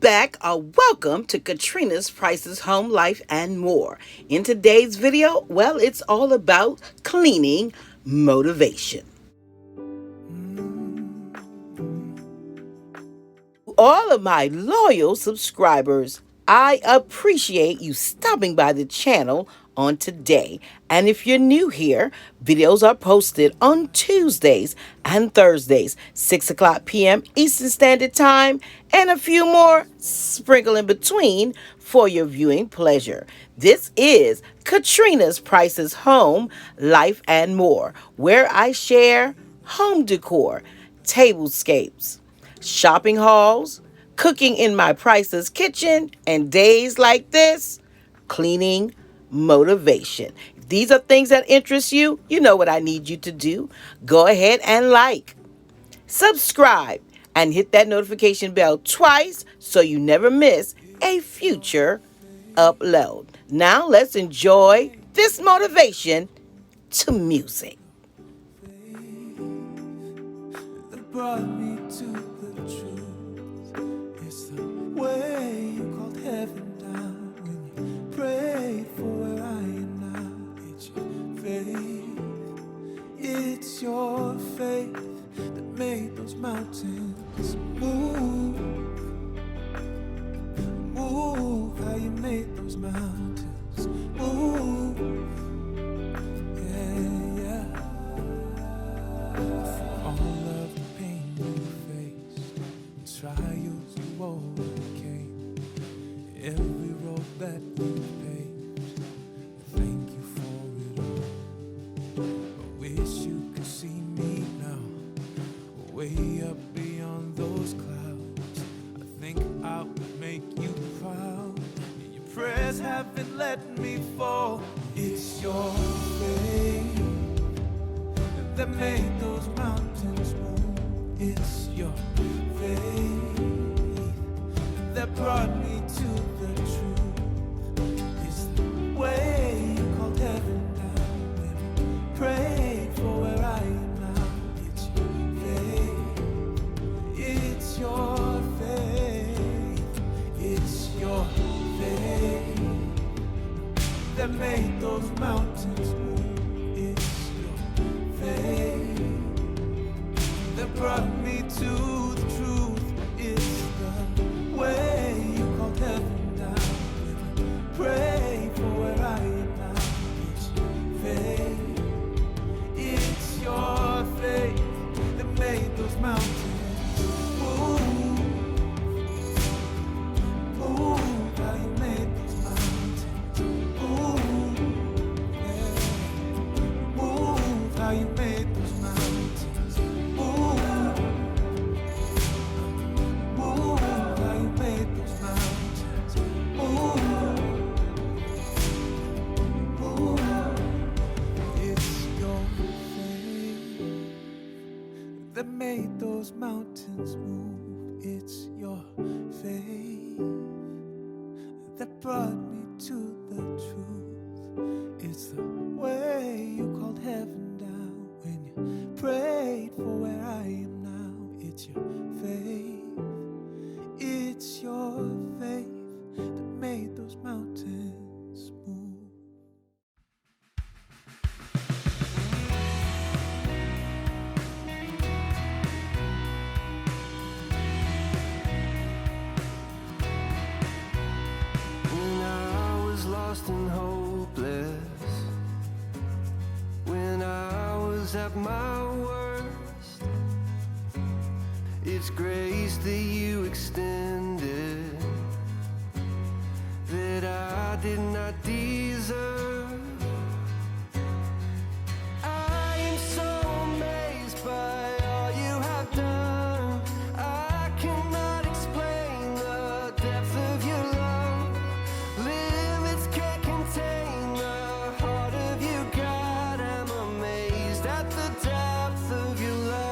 back, or welcome to Katrina's Prices Home Life and More. In today's video, well, it's all about cleaning motivation. All of my loyal subscribers, I appreciate you stopping by the channel on today. And if you're new here, videos are posted on Tuesdays and Thursdays, 6 o'clock p.m. Eastern Standard Time, and a few more sprinkle in between for your viewing pleasure. This is Katrina's Prices Home, Life, and More, where I share home decor, tablescapes, shopping hauls, cooking in my Price's kitchen, and days like this, cleaning motivation. If these are things that interest you, you know what I need you to do. Go ahead and like, subscribe, and hit that notification bell twice so you never miss a future upload. Now let's enjoy this motivation to music. That brought me to the truth. It's the way you called heaven down when you prayed for where I am now. It's your faith, it's your faith that made those mountains move. Move, how you made those mountains move. Yeah, yeah. All of the pain you faced, trials you overcame, every road that you paved, thank you for it all. I wish you could see me now, way up beyond those clouds. I think I would make you proud. Your prayers haven't let me fall. It's your faith that made those mountains move. It's your faith that brought me to the truth. It's the way you called heaven down when you prayed for where I am now. It's your faith, it's your faith, it's your faith that made those mountains move. It's your faith that brought me to the truth. It's the way you called heaven down when you pray for where I am now. It's your faith, it's your faith that made those mountains move. Move, how you made those mountains move. Yeah. Move, how you made those mountains move. Move, how you made those mountains move. Move, it's your faith that made those mountains move. It's your faith that brought me to the truth. It's the way you called heaven down when you prayed for where I am now. It's your faith, it's your faith that made those mountains move. When I was lost and hopeless, when I was at my worst, it's grace that you extended that I did not deserve. I am so amazed by all you have done. I cannot explain the depth of your love. Limits can't contain the heart of you, God. I'm amazed at the depth of your love.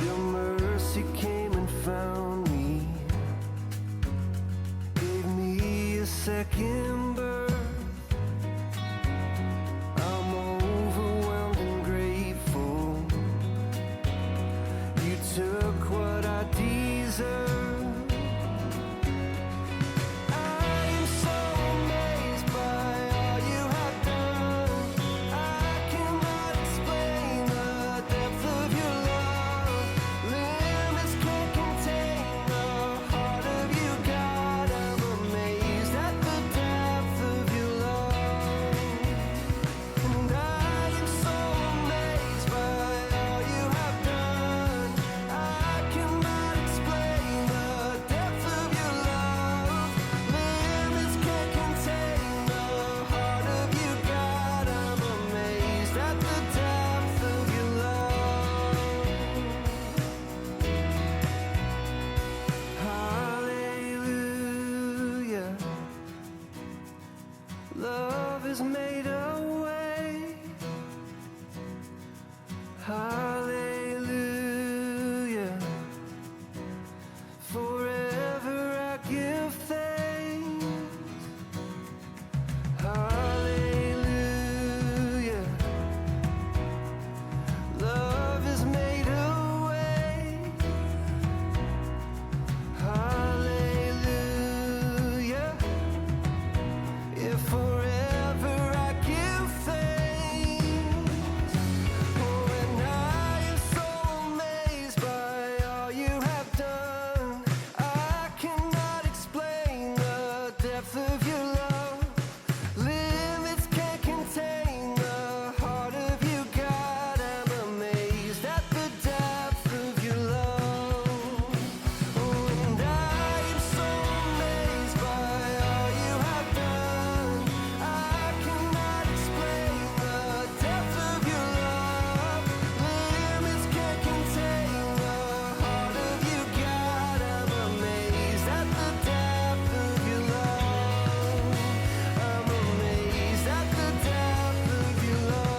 Your mercy came and found me, gave me a second birth. I'm overwhelmed and grateful. You took Love has made a way. Hallelujah. Forever I give thanks. Hallelujah. Love has made a way. Hallelujah. Yeah, forever I give thanks. Oh, and I am so amazed by all you have done. I cannot explain the depth of your love. Limits can't contain the heart of you, God. I'm amazed at the depth of your love. Oh, and I am so amazed by all you have done. I cannot explain the depth of your love. Limits can't contain the heart of you, God. I'm amazed at the depth of your love. I'm amazed at the depth of your love.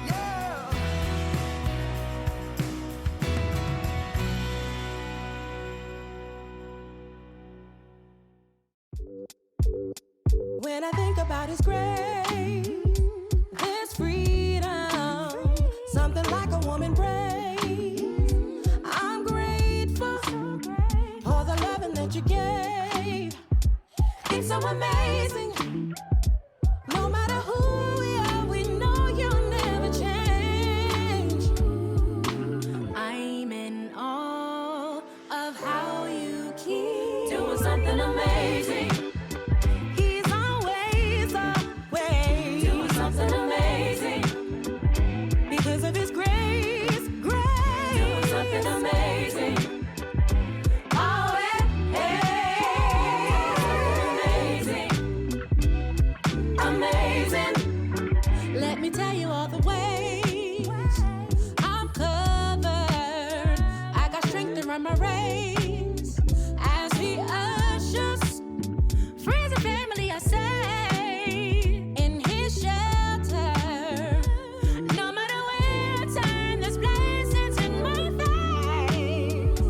Yeah. When I think about His grace, there's freedom, something like a woman brave. I'm grateful for the loving that you gave. It's so amazing. No matter who we are, we know you'll never change. I'm in awe of how you keep doing something amazing. He's always away, doing something amazing. Because of His grace, doing something amazing. Oh, amazing, amazing. Let me tell you all the ways I'm covered. I got strength to run my race as He ushers friends and family are safe in His shelter. No matter where I turn, there's blessings in my face.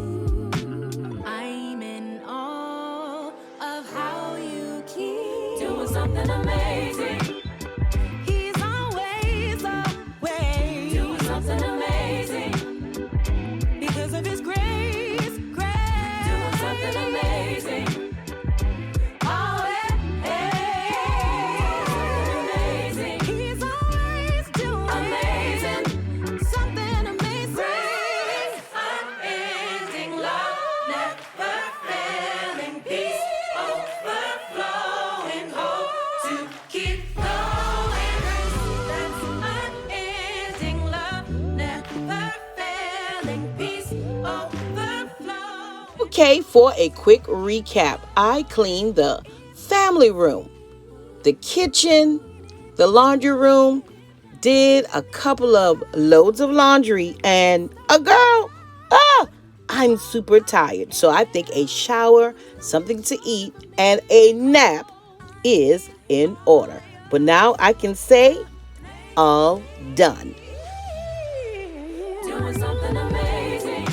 I'm in awe of how you keep doing something amazing. He's always away, doing something amazing. Because of His grace, doing something amazing. Oh, amazing. He's always doing amazing, something amazing. Unending love, never failing peace, overflowing hope to keep going. That's unending love, never failing peace, overflowing. Okay, for a quick recap, I cleaned the family room, the kitchen, the laundry room, did a couple of loads of laundry, and I'm super tired. So I think a shower, something to eat, and a nap is in order. But now I can say, all done. Doing something amazing.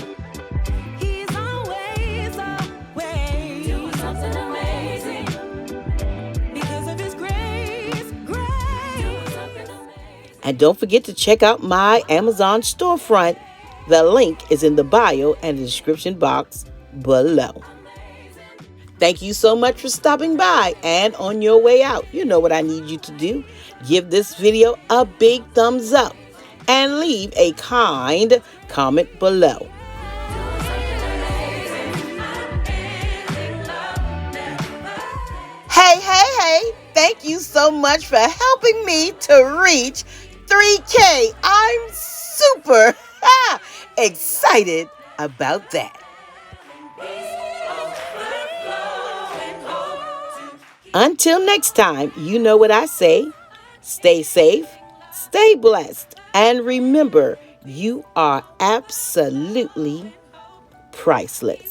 He's always away, doing something amazing. Because of His grace, doing something amazing. And don't forget to check out my Amazon storefront. The link is in the bio and the description box below. Thank you so much for stopping by, and on your way out, you know what I need you to do. Give this video a big thumbs up and leave a kind comment below. Hey, thank you so much for helping me to reach 3K. I'm super excited about that. Until next time, you know what I say. Stay safe, stay blessed, and remember, you are absolutely priceless.